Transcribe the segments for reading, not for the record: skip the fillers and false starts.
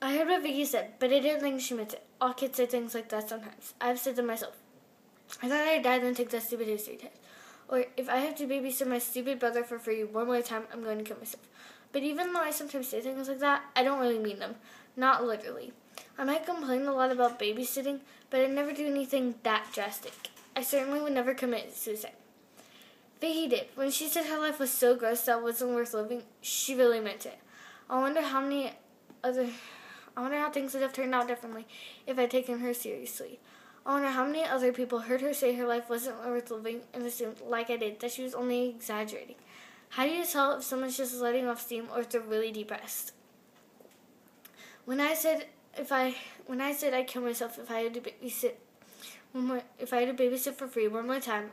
I heard what Vicky said, but I didn't think she meant it. All kids say things like that sometimes. I've said to myself, I thought I'd die than take that stupid history test. Or, if I have to babysit my stupid brother for free one more time, I'm going to kill myself. But even though I sometimes say things like that, I don't really mean them. Not literally. I might complain a lot about babysitting, but I'd never do anything that drastic. I certainly would never commit suicide. Vicky did. When she said her life was so gross that it wasn't worth living, she really meant it. I wonder how things would have turned out differently if I'd taken her seriously. I wonder how many other people heard her say her life wasn't worth living and assumed, like I did, that she was only exaggerating. How do you tell if someone's just letting off steam or if they're really depressed? When I said I'd kill myself if I had to babysit for free one more time,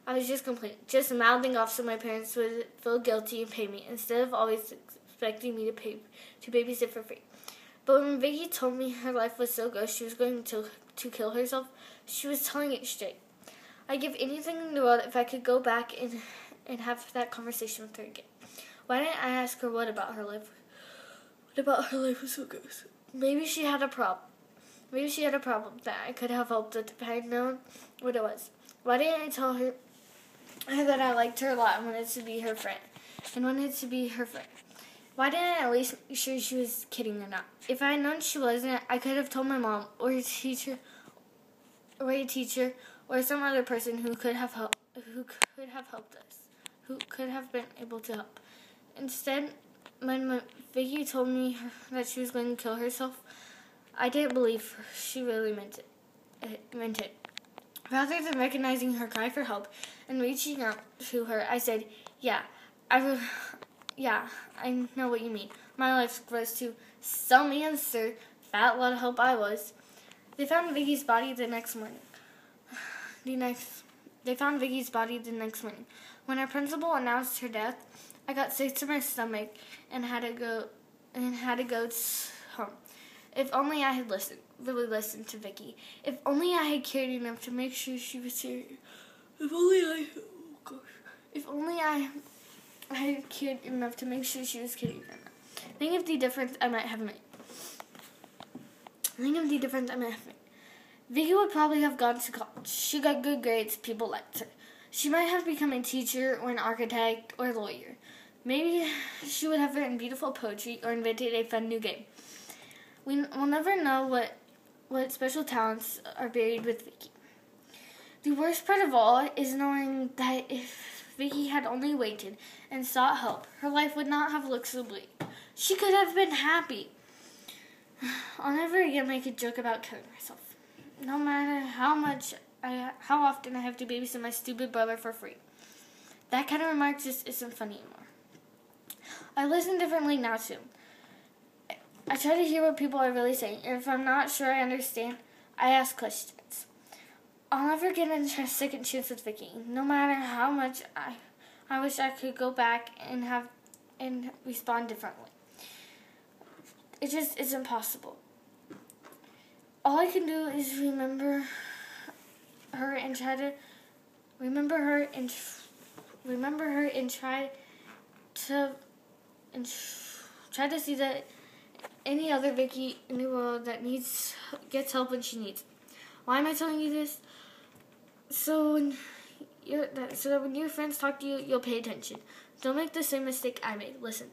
I was just mouthing off so my parents would feel guilty and pay me instead of always expecting me to babysit for free. But when Vicky told me her life was so gross she was going to kill herself, she was telling it straight. I'd give anything in the world if I could go back and have that conversation with her again. Why didn't I ask her what about her life was so gross? Maybe she had a problem. Maybe she had a problem that I could have helped with if I had known what it was. Why didn't I tell her that I liked her a lot and wanted to be her friend? Why didn't I at least make sure she was kidding or not? If I had known she wasn't, I could have told my mom or a teacher or some other person who could have helped us, who could have been able to help. Instead, when Vicky told me that she was going to kill herself, I didn't believe her. She really meant it. Rather than recognizing her cry for help and reaching out to her, I said, Yeah, I know what you mean. My life was too. So man, sir, fat lot of help I was. They found Vicky's body the next morning. When our principal announced her death, I got sick to my stomach and had to go home. If only I had really listened to Vicky. If only I had cared enough to make sure she was serious. If only I had cared enough to make sure she was kidding or not. Think of the difference I might have made. Vicky would probably have gone to college. She got good grades. People liked her. She might have become a teacher or an architect or a lawyer. Maybe she would have written beautiful poetry or invented a fun new game. We'll never know what special talents are buried with Vicky. The worst part of all is knowing that if Vicky had only waited and sought help, her life would not have looked so bleak. She could have been happy. I'll never again make a joke about killing myself. No matter how often I have to babysit my stupid brother for free. That kind of remark just isn't funny anymore. I listen differently now too. I try to hear what people are really saying, and if I'm not sure I understand, I ask questions. I'll never get a second chance with Vicky, no matter how much I wish I could go back and respond differently. It just isn't possible. All I can do is remember her and try to see that any other Vicky in the world that gets help when she needs it. Why am I telling you this? So that when your friends talk to you, you'll pay attention. Don't make the same mistake I made. Listen.